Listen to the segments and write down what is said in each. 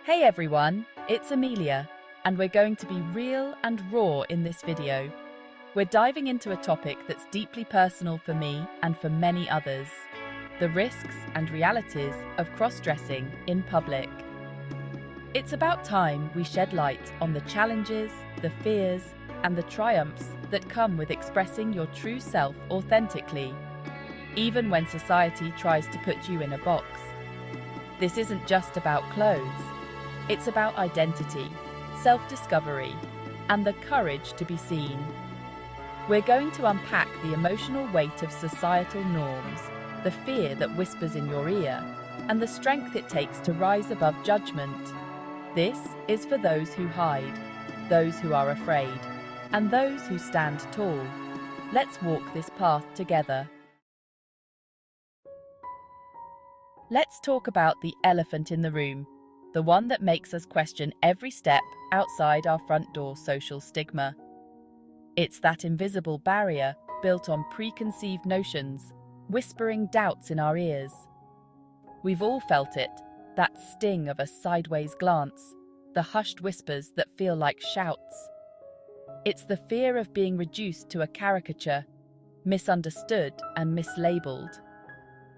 Hey everyone, it's Amelia, and we're going to be real and raw in this video. We're diving into a topic that's deeply personal for me and for many others: the risks and realities of cross-dressing in public. It's about time we shed light on the challenges, the fears, and the triumphs that come with expressing your true self authentically, even when society tries to put you in a box. This isn't just about clothes. It's about identity, self-discovery, and the courage to be seen. We're going to unpack the emotional weight of societal norms, the fear that whispers in your ear, and the strength it takes to rise above judgment. This is for those who hide, those who are afraid, and those who stand tall. Let's walk this path together. Let's talk about the elephant in the room, the one that makes us question every step outside our front door: social stigma. It's that invisible barrier built on preconceived notions, whispering doubts in our ears. We've all felt it, that sting of a sideways glance, the hushed whispers that feel like shouts. It's the fear of being reduced to a caricature, misunderstood and mislabeled.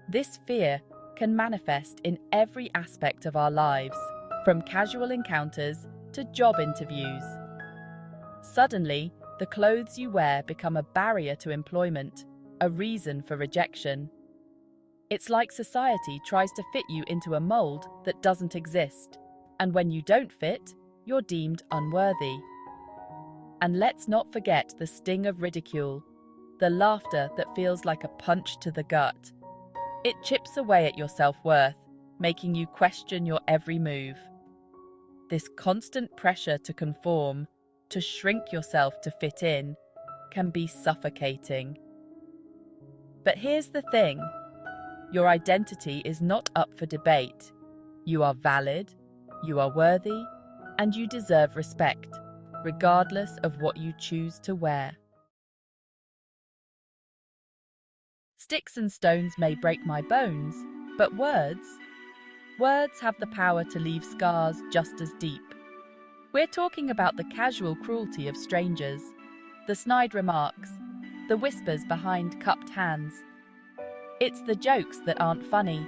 This fear can manifest in every aspect of our lives, from casual encounters to job interviews. Suddenly, the clothes you wear become a barrier to employment, a reason for rejection. It's like society tries to fit you into a mold that doesn't exist, and when you don't fit, you're deemed unworthy. And let's not forget the sting of ridicule, the laughter that feels like a punch to the gut. It chips away at your self-worth, making you question your every move. This constant pressure to conform, to shrink yourself to fit in, can be suffocating. But here's the thing: your identity is not up for debate. You are valid, you are worthy, and you deserve respect, regardless of what you choose to wear. Sticks and stones may break my bones, but words have the power to leave scars just as deep. We're talking about the casual cruelty of strangers, the snide remarks, the whispers behind cupped hands. It's the jokes that aren't funny,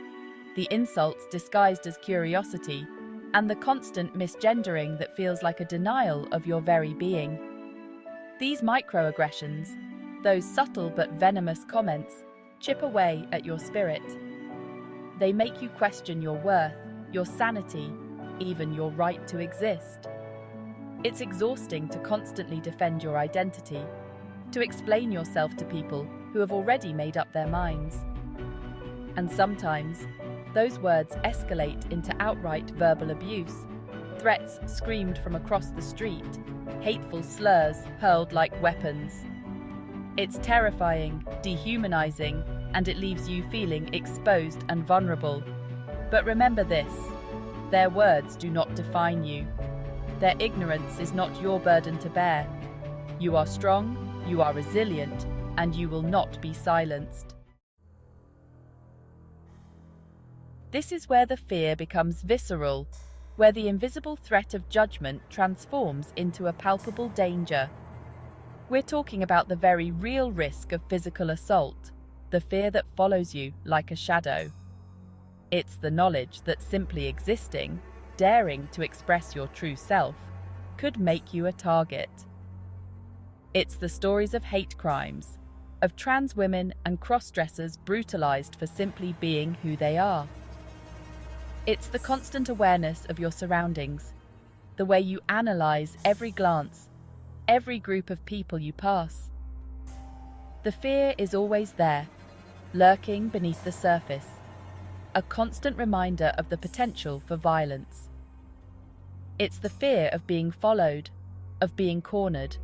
the insults disguised as curiosity, and the constant misgendering that feels like a denial of your very being. These microaggressions, those subtle but venomous comments, chip away at your spirit. They make you question your worth, your sanity, even your right to exist. It's exhausting to constantly defend your identity, to explain yourself to people who have already made up their minds. And sometimes, those words escalate into outright verbal abuse, threats screamed from across the street, hateful slurs hurled like weapons. It's terrifying, dehumanizing, and it leaves you feeling exposed and vulnerable. But remember this: their words do not define you. Their ignorance is not your burden to bear. You are strong, you are resilient, and you will not be silenced. This is where the fear becomes visceral, where the invisible threat of judgment transforms into a palpable danger. We're talking about the very real risk of physical assault, the fear that follows you like a shadow. It's the knowledge that simply existing, daring to express your true self, could make you a target. It's the stories of hate crimes, of trans women and cross-dressers brutalized for simply being who they are. It's the constant awareness of your surroundings, the way you analyze every glance, every group of people you pass. The fear is always there, lurking beneath the surface, a constant reminder of the potential for violence. It's the fear of being followed, of being cornered,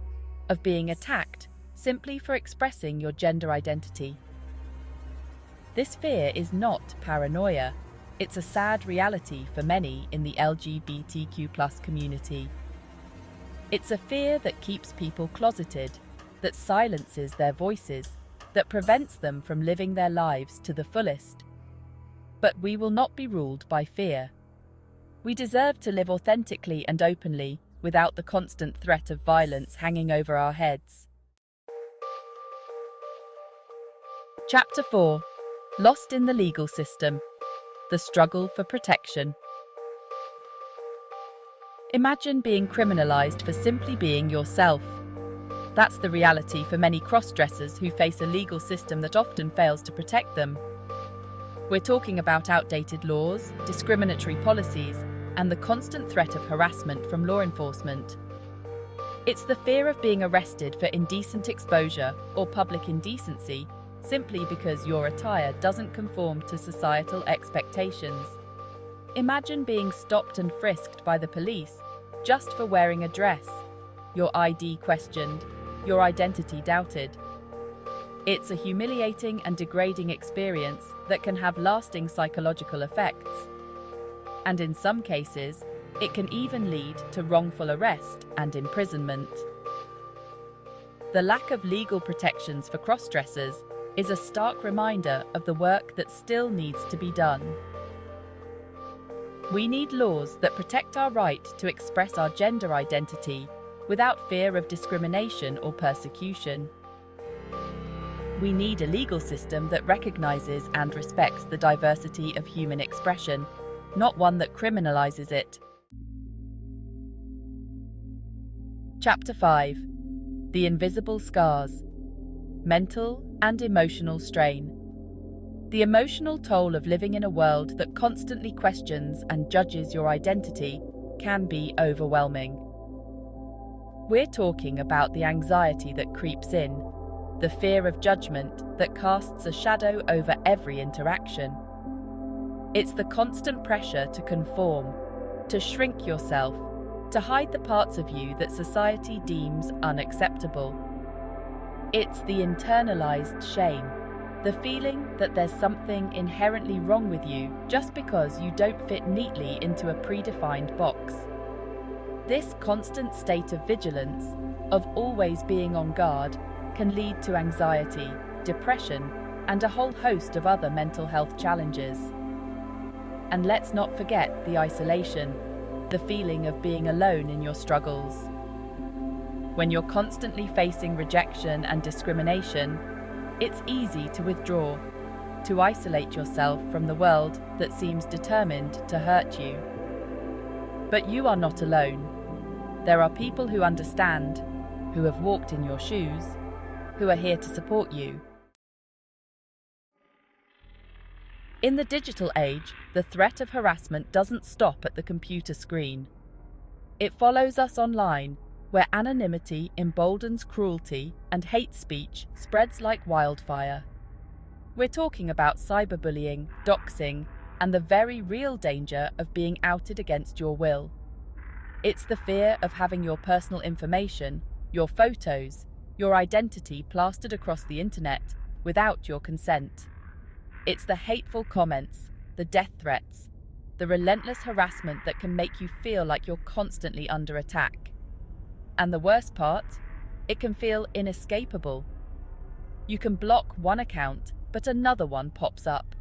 of being attacked simply for expressing your gender identity. This fear is not paranoia. It's a sad reality for many in the LGBTQ+ community. It's a fear that keeps people closeted, that silences their voices, that prevents them from living their lives to the fullest. But we will not be ruled by fear. We deserve to live authentically and openly, without the constant threat of violence hanging over our heads. Chapter 4. Lost in the Legal System. The Struggle for Protection. Imagine being criminalized for simply being yourself. That's the reality for many cross-dressers who face a legal system that often fails to protect them. We're talking about outdated laws, discriminatory policies, and the constant threat of harassment from law enforcement. It's the fear of being arrested for indecent exposure or public indecency simply because your attire doesn't conform to societal expectations. Imagine being stopped and frisked by the police just for wearing a dress, your ID questioned, your identity doubted. It's a humiliating and degrading experience that can have lasting psychological effects. And in some cases, it can even lead to wrongful arrest and imprisonment. The lack of legal protections for cross-dressers is a stark reminder of the work that still needs to be done. We need laws that protect our right to express our gender identity without fear of discrimination or persecution. We need a legal system that recognizes and respects the diversity of human expression, not one that criminalizes it. Chapter 5. The Invisible Scars. Mental and emotional strain. The emotional toll of living in a world that constantly questions and judges your identity can be overwhelming. We're talking about the anxiety that creeps in, the fear of judgment that casts a shadow over every interaction. It's the constant pressure to conform, to shrink yourself, to hide the parts of you that society deems unacceptable. It's the internalized shame, the feeling that there's something inherently wrong with you just because you don't fit neatly into a predefined box. This constant state of vigilance, of always being on guard, can lead to anxiety, depression, and a whole host of other mental health challenges. And let's not forget the isolation, the feeling of being alone in your struggles. When you're constantly facing rejection and discrimination, it's easy to withdraw, to isolate yourself from the world that seems determined to hurt you. But you are not alone. There are people who understand, who have walked in your shoes, who are here to support you. In the digital age, the threat of harassment doesn't stop at the computer screen. It follows us online, where anonymity emboldens cruelty and hate speech spreads like wildfire. We're talking about cyberbullying, doxing, and the very real danger of being outed against your will. It's the fear of having your personal information, your photos, your identity plastered across the internet without your consent. It's the hateful comments, the death threats, the relentless harassment that can make you feel like you're constantly under attack. And the worst part, it can feel inescapable. You can block one account, but another one pops up.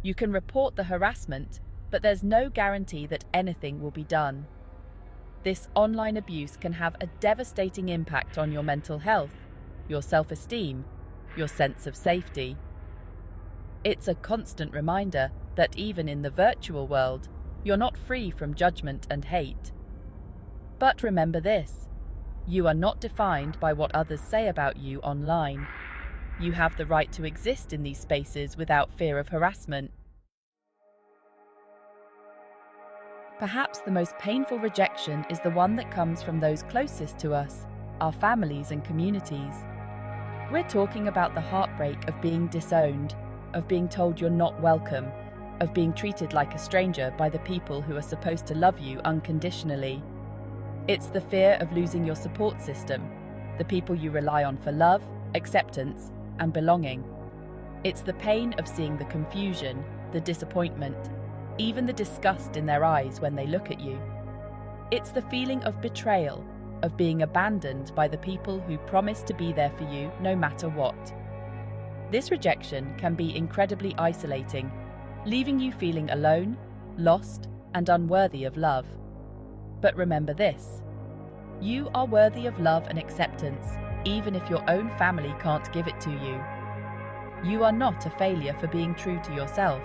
You can report the harassment, but there's no guarantee that anything will be done. This online abuse can have a devastating impact on your mental health, your self-esteem, your sense of safety. It's a constant reminder that even in the virtual world, you're not free from judgment and hate. But remember this: you are not defined by what others say about you online. You have the right to exist in these spaces without fear of harassment. Perhaps the most painful rejection is the one that comes from those closest to us, our families and communities. We're talking about the heartbreak of being disowned, of being told you're not welcome, of being treated like a stranger by the people who are supposed to love you unconditionally. It's the fear of losing your support system, the people you rely on for love, acceptance, and belonging. It's the pain of seeing the confusion, the disappointment, even the disgust in their eyes when they look at you. It's the feeling of betrayal, of being abandoned by the people who promise to be there for you no matter what. This rejection can be incredibly isolating, leaving you feeling alone, lost, and unworthy of love. But remember this: you are worthy of love and acceptance, even if your own family can't give it to you. You are not a failure for being true to yourself,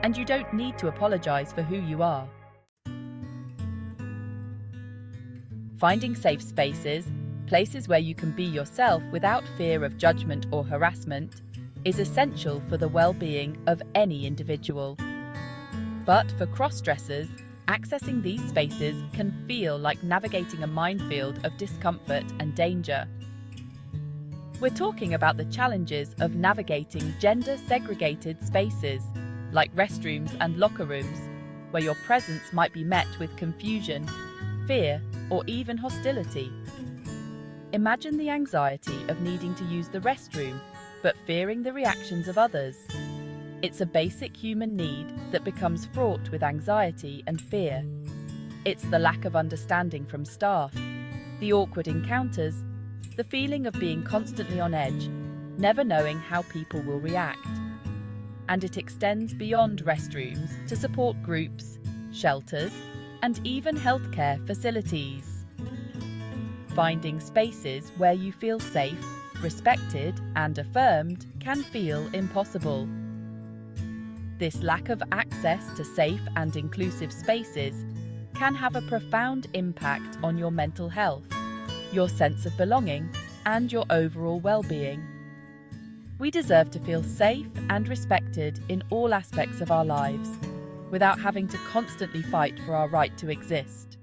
and you don't need to apologize for who you are. Finding safe spaces, places where you can be yourself without fear of judgment or harassment, is essential for the well-being of any individual. But for crossdressers, accessing these spaces can feel like navigating a minefield of discomfort and danger. We're talking about the challenges of navigating gender-segregated spaces, like restrooms and locker rooms, where your presence might be met with confusion, fear, or even hostility. Imagine the anxiety of needing to use the restroom, but fearing the reactions of others. It's a basic human need that becomes fraught with anxiety and fear. It's the lack of understanding from staff, the awkward encounters, the feeling of being constantly on edge, never knowing how people will react. And it extends beyond restrooms to support groups, shelters, and even healthcare facilities. Finding spaces where you feel safe, respected, and affirmed can feel impossible. This lack of access to safe and inclusive spaces can have a profound impact on your mental health, your sense of belonging, and your overall well-being. We deserve to feel safe and respected in all aspects of our lives, without having to constantly fight for our right to exist.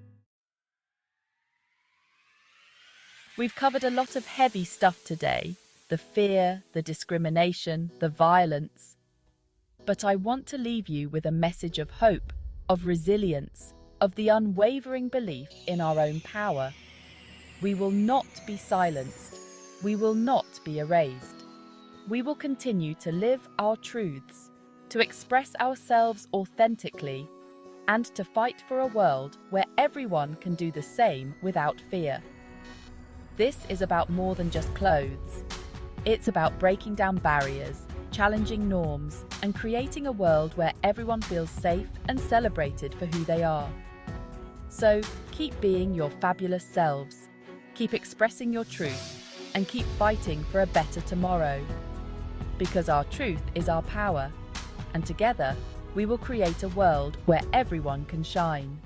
We've covered a lot of heavy stuff today: the fear, the discrimination, the violence. But I want to leave you with a message of hope, of resilience, of the unwavering belief in our own power. We will not be silenced. We will not be erased. We will continue to live our truths, to express ourselves authentically, and to fight for a world where everyone can do the same without fear. This is about more than just clothes. It's about breaking down barriers, challenging norms, and creating a world where everyone feels safe and celebrated for who they are. So, keep being your fabulous selves, keep expressing your truth, and keep fighting for a better tomorrow. Because our truth is our power, and together we will create a world where everyone can shine.